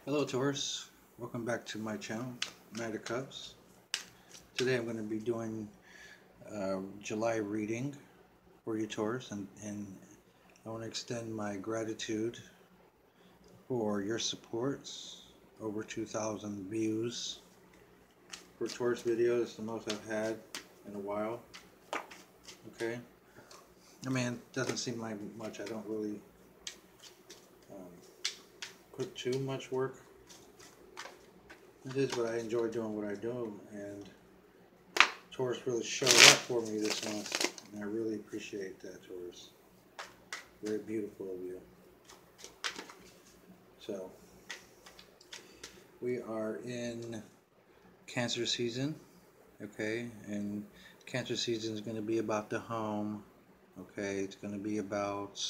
Hello Taurus, welcome back to my channel, Knight of Cups. Today I'm going to be doing July reading for you Taurus, and I want to extend my gratitude for your support. Over 2,000 views for Taurus videos. It's the most I've had in a while. Okay, I mean, it doesn't seem like much. I don't really put too much work. It is what I enjoy doing what I do, and Taurus really showed up for me this month, and I really appreciate that, Taurus. Very beautiful of you. So, we are in Cancer season, okay, and Cancer season is going to be about the home, okay. It's going to be about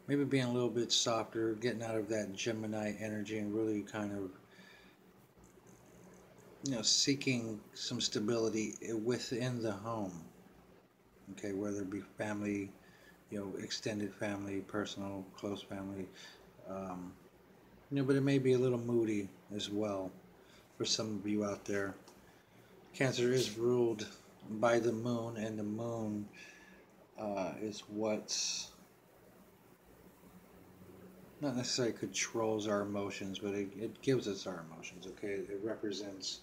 maybe being a little bit softer, getting out of that Gemini energy, and really kind of seeking some stability within the home, okay, whether it be family, extended family, personal, close family, but it may be a little moody as well for some of you out there. Cancer is ruled by the moon, and the moon is what's not necessarily controls our emotions, but it gives us our emotions, okay? It represents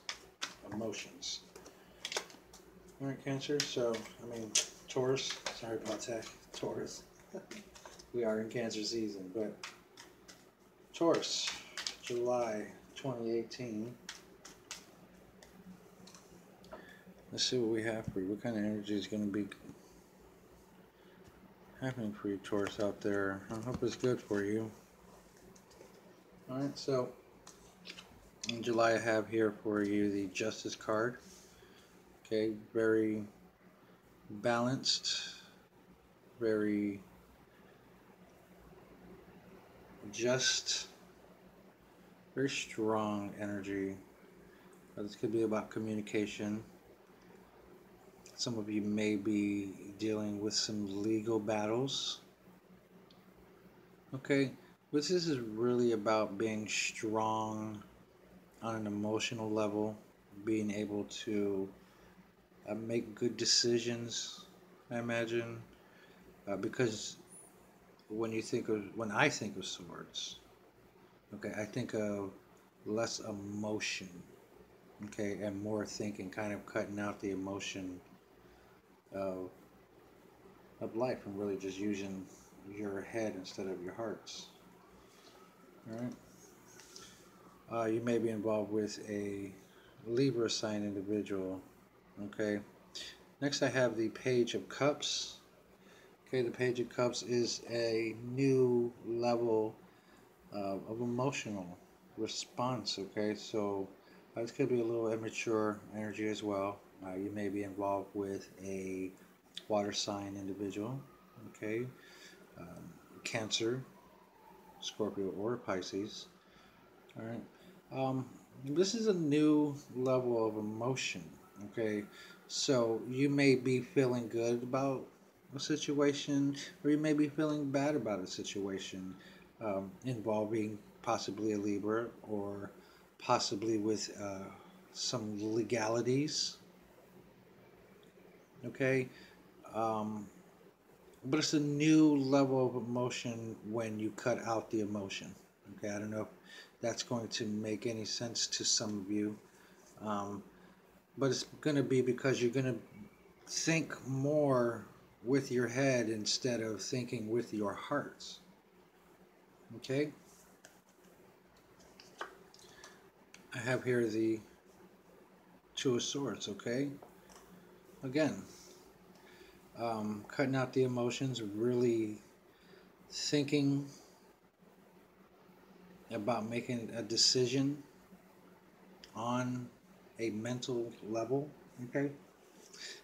emotions. All right, Cancer, so, Taurus, sorry about that, Taurus. We are in Cancer season, but Taurus, July 2018. Let's see what we have for you. What kind of energy is going to be happening for you, Taurus, out there? I hope it's good for you. Alright, so in July I have here for you the Justice card. Okay, very balanced, very just, very strong energy. This could be about communication. Some of you may be dealing with some legal battles. Okay, but this is really about being strong on an emotional level, being able to make good decisions, I imagine, because when I think of swords, okay, I think of less emotion, okay, and more thinking, kind of cutting out the emotion of life and really just using your head instead of your hearts. All right. You may be involved with a Libra sign individual. Okay. Next, I have the Page of Cups. Okay, the Page of Cups is a new level of emotional response. Okay, so this could be a little immature energy as well. You may be involved with a water sign individual. Okay, Cancer, Scorpio, or Pisces. All right. This is a new level of emotion. Okay, so you may be feeling good about a situation, or you may be feeling bad about a situation involving possibly a Libra, or possibly with some legalities. Okay, um, but it's a new level of emotion when you cut out the emotion. Okay, I don't know if that's going to make any sense to some of you, um, but it's going to be because you're going to think more with your head instead of thinking with your hearts. Okay, I have here the Two of Swords. Okay, again, cutting out the emotions, really thinking about making a decision on a mental level. Okay,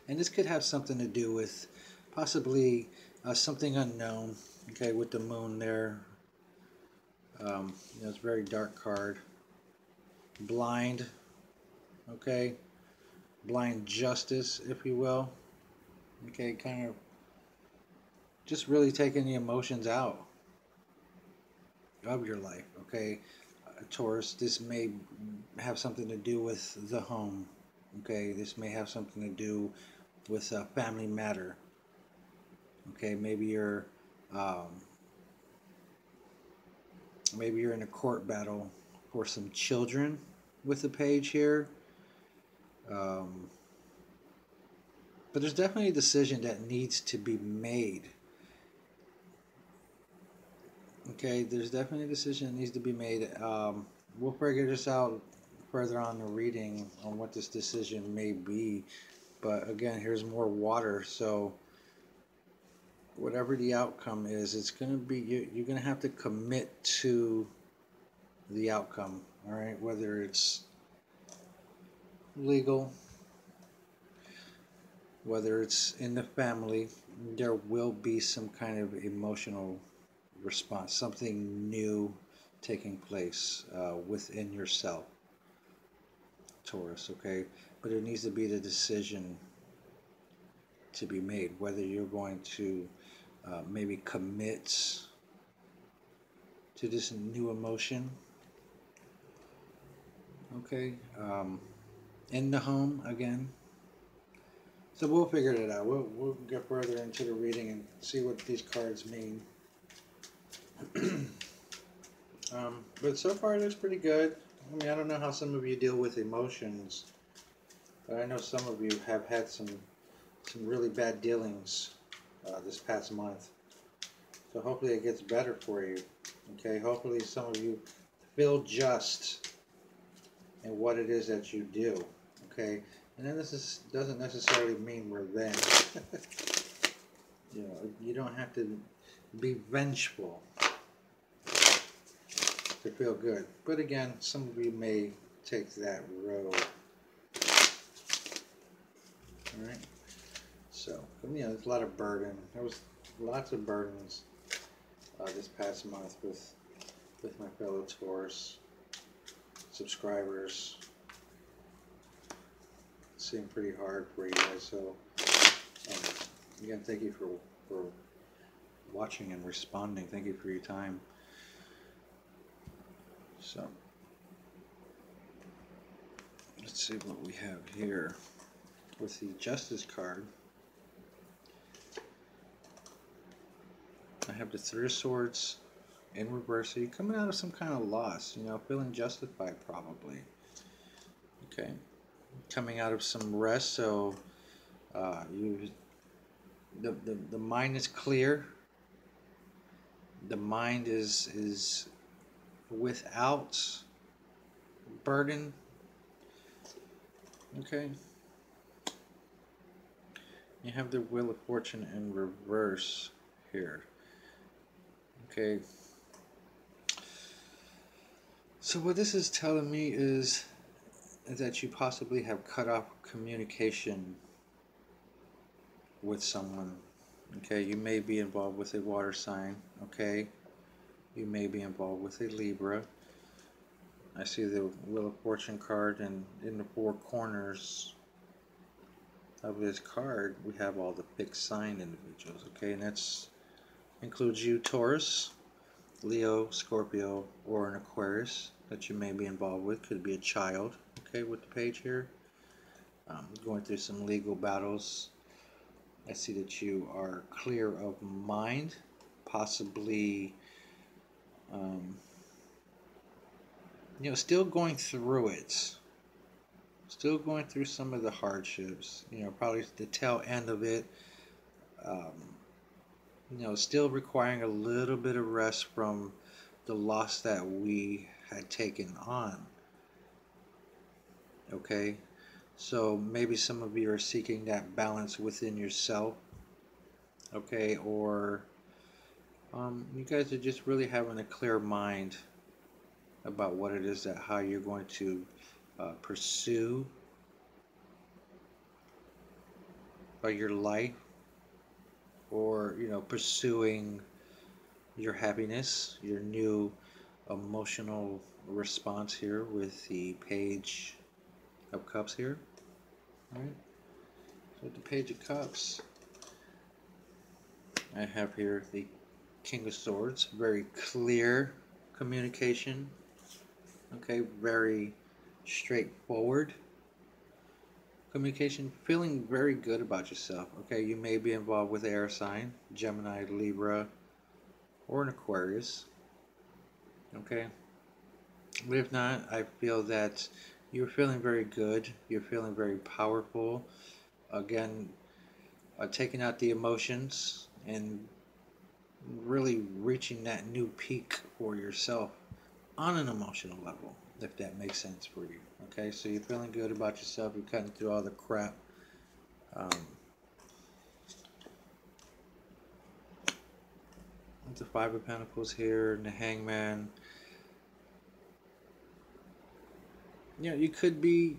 and this could have something to do with possibly something unknown. Okay, with the moon there, it's a very dark card. Blind. Okay, blind justice, if you will. Okay, kind of just really taking the emotions out. of your life. Okay, Taurus, this may have something to do with the home. Okay, this may have something to do with a family matter. Okay, um, maybe you're in a court battle for some children with the page here. Um, but there's definitely a decision that needs to be made. Okay, there's definitely a decision that needs to be made. We'll figure this out further on the reading on what this decision may be. But again, here's more water. So whatever the outcome is, it's going to be you're going to have to commit to the outcome. All right, whether it's legal, whether it's in the family, there will be some kind of emotional response, something new taking place within yourself, Taurus. Okay, but it needs to be the decision to be made whether you're going to maybe commit to this new emotion. Okay, in the home again. So we'll figure it out. We'll get further into the reading and see what these cards mean. But so far it looks pretty good. I mean, I don't know how some of you deal with emotions, but I know some of you have had some really bad dealings this past month. So hopefully it gets better for you. Okay, hopefully some of you feel just in what it is that you do. Okay, and then doesn't necessarily mean revenge. You don't have to be vengeful to feel good. But again, some of you may take that road. All right. So, there's a lot of burden. There was lots of burdens this past month with my fellow Taurus subscribers. It seemed pretty hard for you guys. So, again, thank you for watching and responding. Thank you for your time. So, let's see what we have here with the Justice card. I have the Three of Swords in reverse. So you're coming out of some kind of loss, feeling justified probably. Okay. Coming out of some rest, so the mind is clear. The mind is without burden. Okay. You have the Wheel of Fortune in reverse here. Okay. So what this is telling me is that you possibly have cut off communication with someone. Okay, you may be involved with a water sign. Okay, you may be involved with a Libra. I see the Wheel of Fortune card, and in the four corners of this card we have all the fixed sign individuals. Okay, and that's includes you, Taurus, Leo, Scorpio, or an Aquarius that you may be involved with. Could be a child. Okay, with the page here, going through some legal battles. I see that you are clear of mind, possibly still going through it, still going through some of the hardships, probably the tail end of it, still requiring a little bit of rest from the loss that we had taken on. Okay, so maybe some of you are seeking that balance within yourself. Okay, or you guys are just really having a clear mind about what it is that how you're going to pursue your life, or pursuing your happiness, your new emotional response here with the Page of Cups here. All right, so with the Page of Cups, I have here the King of Swords, very clear communication. Okay, very straightforward communication. Feeling very good about yourself. Okay, you may be involved with air sign, Gemini, Libra, or an Aquarius. Okay, but if not, I feel that you're feeling very good. You're feeling very powerful. Again, taking out the emotions and really reaching that new peak for yourself on an emotional level, if that makes sense for you. Okay, so you're feeling good about yourself. You're cutting through all the crap. Um, the Five of Pentacles here and the Hangman. You know, you could be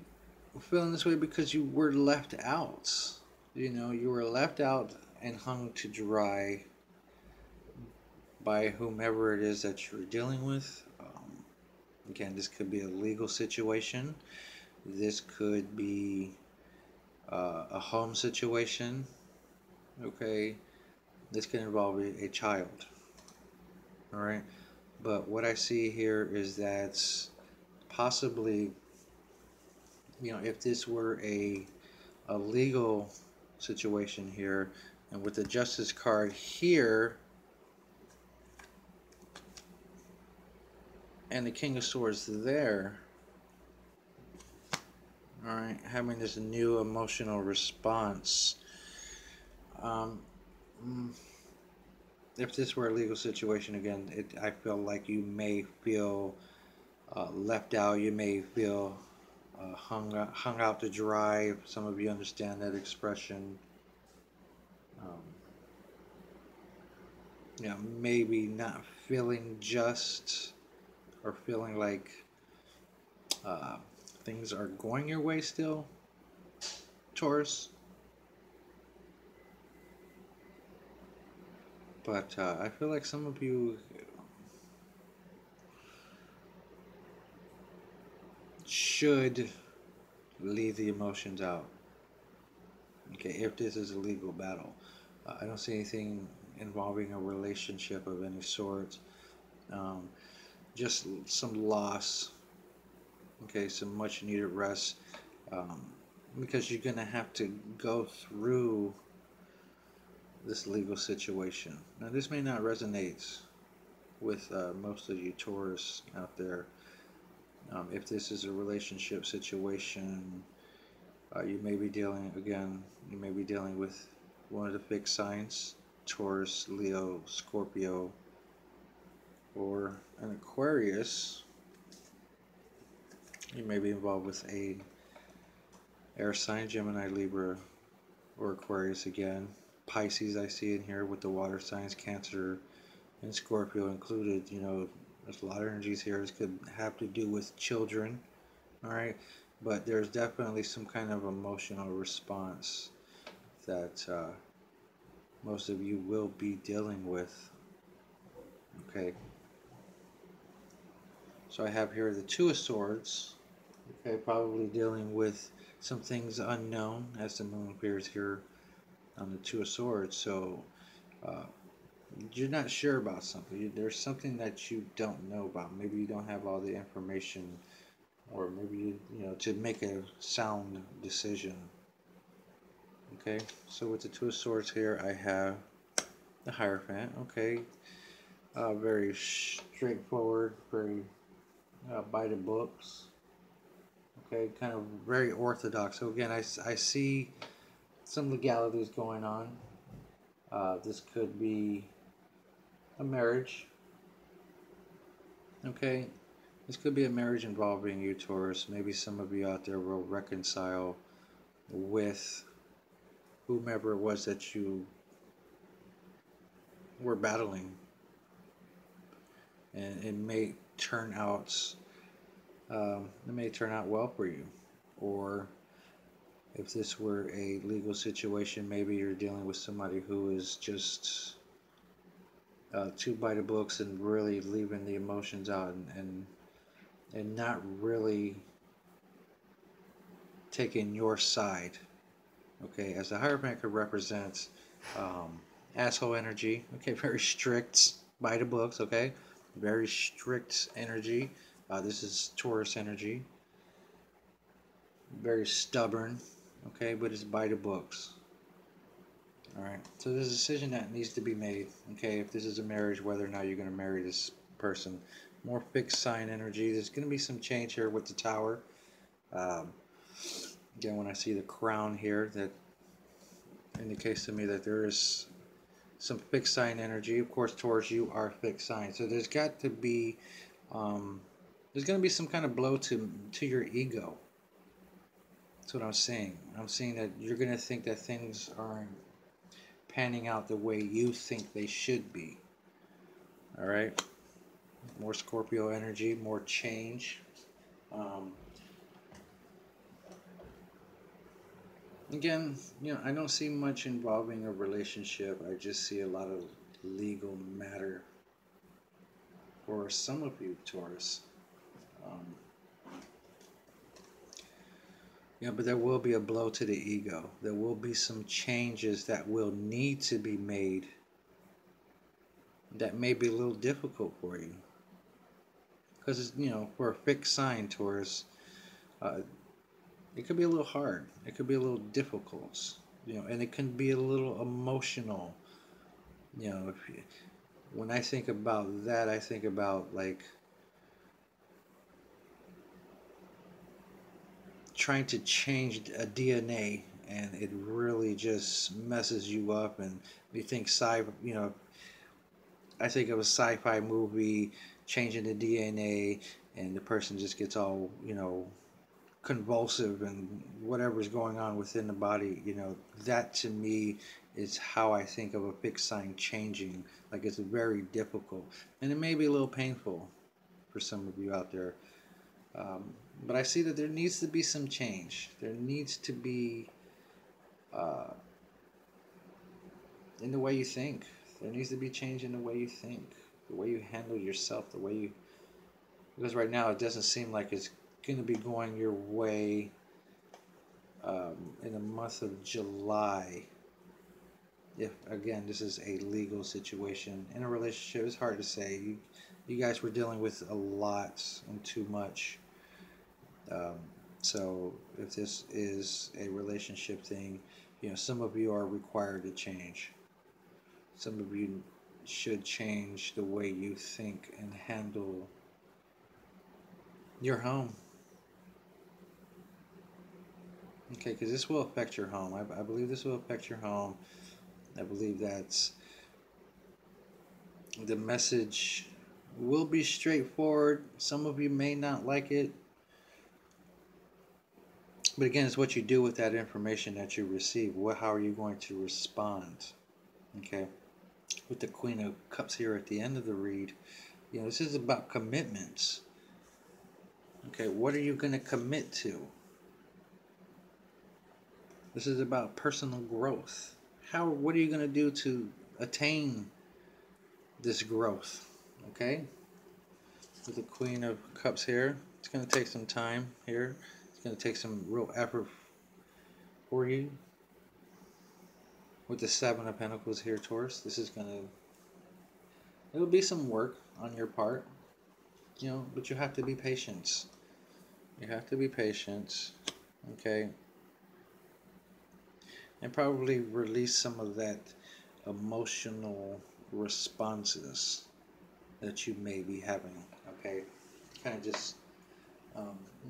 feeling this way because you were left out. You know, you were left out and hung to dry by whomever it is that you're dealing with. Again, this could be a legal situation. This could be a home situation. Okay, this can involve a child. All right, but what I see here is that possibly, you know, if this were a legal situation here, and with the Justice card here and the King of Swords there, all right, having this new emotional response. Um, mm, if this were a legal situation again, I feel like you may feel left out. You may feel hung out to dry. Some of you understand that expression. Um, you know, maybe not feeling just or feeling like uh, things are going your way still, Taurus. But I feel like some of you should leave the emotions out. Okay, if this is a legal battle, I don't see anything involving a relationship of any sort. Um, just some loss. Okay, some much needed rest. Um, because you're gonna have to go through this legal situation. Now, this may not resonate with most of you Taurus out there. If this is a relationship situation, you may be dealing, again, you may be dealing with one of the fixed signs, Taurus, Leo, Scorpio, or an Aquarius. You may be involved with a air sign, Gemini, Libra, or Aquarius again. Pisces I see in here with the water signs, Cancer and Scorpio included. You know, there's a lot of energies here. This could have to do with children, all right? But there's definitely some kind of emotional response that most of you will be dealing with, okay? So I have here the Two of Swords, okay, probably dealing with some things unknown as the moon appears here on the Two of Swords. So uh, you're not sure about something. There's something that you don't know about. Maybe you don't have all the information, or maybe you know to make a sound decision. Okay, so with the Two of Swords here, I have the Hierophant. Okay, very straightforward, very by the books. Okay, kind of very orthodox. So again, I see some legalities going on. This could be a marriage. Okay, this could be a marriage involving you, Taurus. Maybe some of you out there will reconcile with whomever it was that you were battling, and it may turn out well for you. Or if this were a legal situation, maybe you're dealing with somebody who is just too by the books and really leaving the emotions out, and not really taking your side. Okay, as the Hierophant could represent asshole energy. Okay, very strict by the books. Okay, very strict energy. This is Taurus energy, very stubborn, okay, but it's by the books. All right, so there's a decision that needs to be made, okay, if this is a marriage, whether or not you're going to marry this person. More fixed sign energy. There's going to be some change here with the Tower. Um, Again, when I see the crown here, that indicates to me that there is some fixed sign energy. Of course, Taurus, you are fixed sign, so there's got to be um, there's going to be some kind of blow to your ego. That's what I'm saying. I'm saying that you're going to think that things aren't panning out the way you think they should be. All right, more Scorpio energy, more change. Um, Again, I don't see much involving a relationship. I just see a lot of legal matter for some of you, Taurus. Um, yeah, but there will be a blow to the ego. There will be some changes that will need to be made that may be a little difficult for you. Because, for a fixed sign, Taurus, uh, it could be a little hard. It could be a little difficult, and it can be a little emotional. If you, when I think about that, I think about like trying to change a DNA, and it really just messes you up. And you think I think of a sci-fi movie changing the DNA, and the person just gets all convulsive and whatever's going on within the body. That to me is how I think of a fixed sign changing. Like, it's very difficult, and it may be a little painful for some of you out there. But I see that there needs to be some change. There needs to be uh, in the way you think. There needs to be change in the way you think, the way you handle yourself, the way you. Because right now it doesn't seem like it's going to be going your way in the month of July. If again this is a legal situation in a relationship, it's hard to say. You guys were dealing with a lot and too much. Um, so if this is a relationship thing, some of you are required to change. Some of you should change the way you think and handle your home. Okay, because this will affect your home. I believe this will affect your home. I believe that the message will be straightforward. Some of you may not like it. But again, it's what you do with that information that you receive. How are you going to respond? Okay. With the Queen of Cups here at the end of the read, this is about commitments. Okay, what are you going to commit to? This is about personal growth. What are you going to do to attain this growth? Okay? With the Queen of Cups here, it's going to take some time here. It's going to take some real effort for you. With the Seven of Pentacles here, Taurus, it'll be some work on your part, but you have to be patient. You have to be patient, okay? And probably release some of that emotional responses that you may be having, okay? Kind of just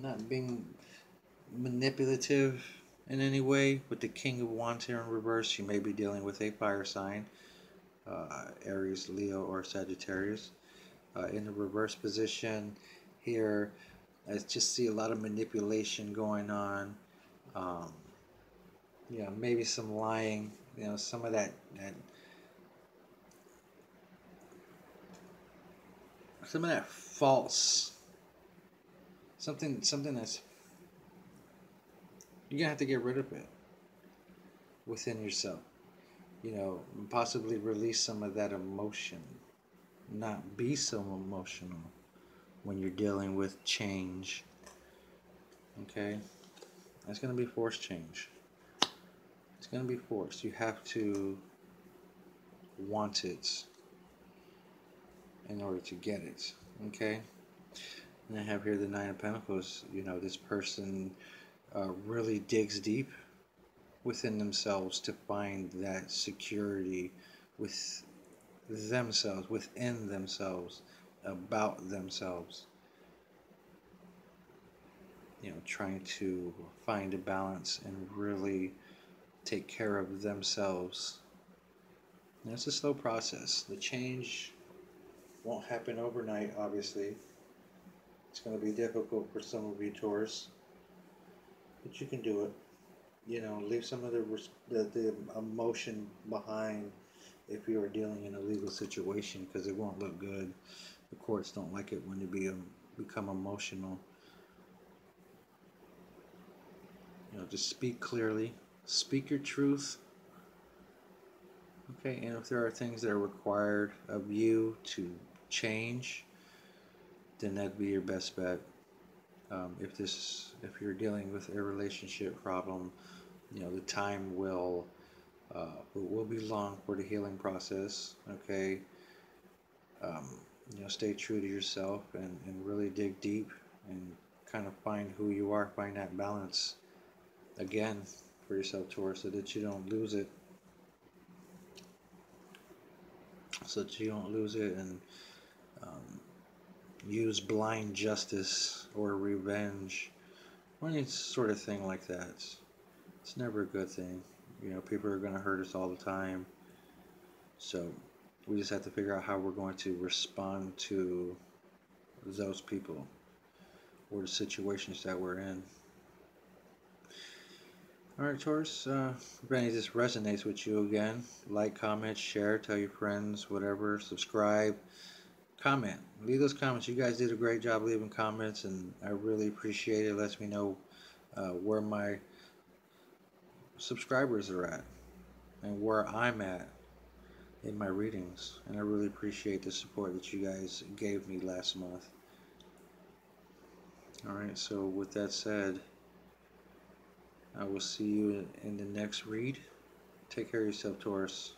not being manipulative in any way. With the King of Wands here in reverse, you may be dealing with a fire sign, Aries, Leo, or Sagittarius. In the reverse position here, I just see a lot of manipulation going on. Maybe some lying, some of that some of that false, something that's, you're gonna have to get rid of it within yourself. Possibly release some of that emotion, not be so emotional when you're dealing with change. Okay, that's gonna be forced change. It's gonna be forced. You have to want it. in order to get it. Okay? And I have here the Nine of Pentacles. You know, this person really digs deep within themselves to find that security with themselves, within themselves, about themselves. You know, trying to find a balance and really take care of themselves. And it's a slow process. The change won't happen overnight, obviously. It's going to be difficult for some of you Taurus, but you can do it. You know, leave some of the emotion behind if you are dealing in a legal situation, because it won't look good. The courts don't like it when you become emotional. You know, just speak clearly, speak your truth. Okay, and if there are things that are required of you to change, then that'd be your best bet. If you're dealing with a relationship problem, you know the time will be long for the healing process. Okay, um, you know, stay true to yourself and really dig deep and kind of find who you are, find that balance again for yourself, Taurus, so that you don't lose it and um, use blind justice or revenge or any sort of thing like that. It's never a good thing. You know, people are going to hurt us all the time. So we just have to figure out how we're going to respond to those people or the situations that we're in. Alright, Taurus, if any of this resonates with you again, like, comment, share, tell your friends, whatever, subscribe, comment. Leave those comments. You guys did a great job leaving comments, and I really appreciate it. It lets me know where my subscribers are at and where I'm at in my readings. And I really appreciate the support that you guys gave me last month. Alright, so with that said, I will see you in the next read. Take care of yourself, Taurus,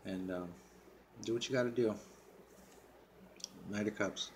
and do what you got to do. Knight of Cups.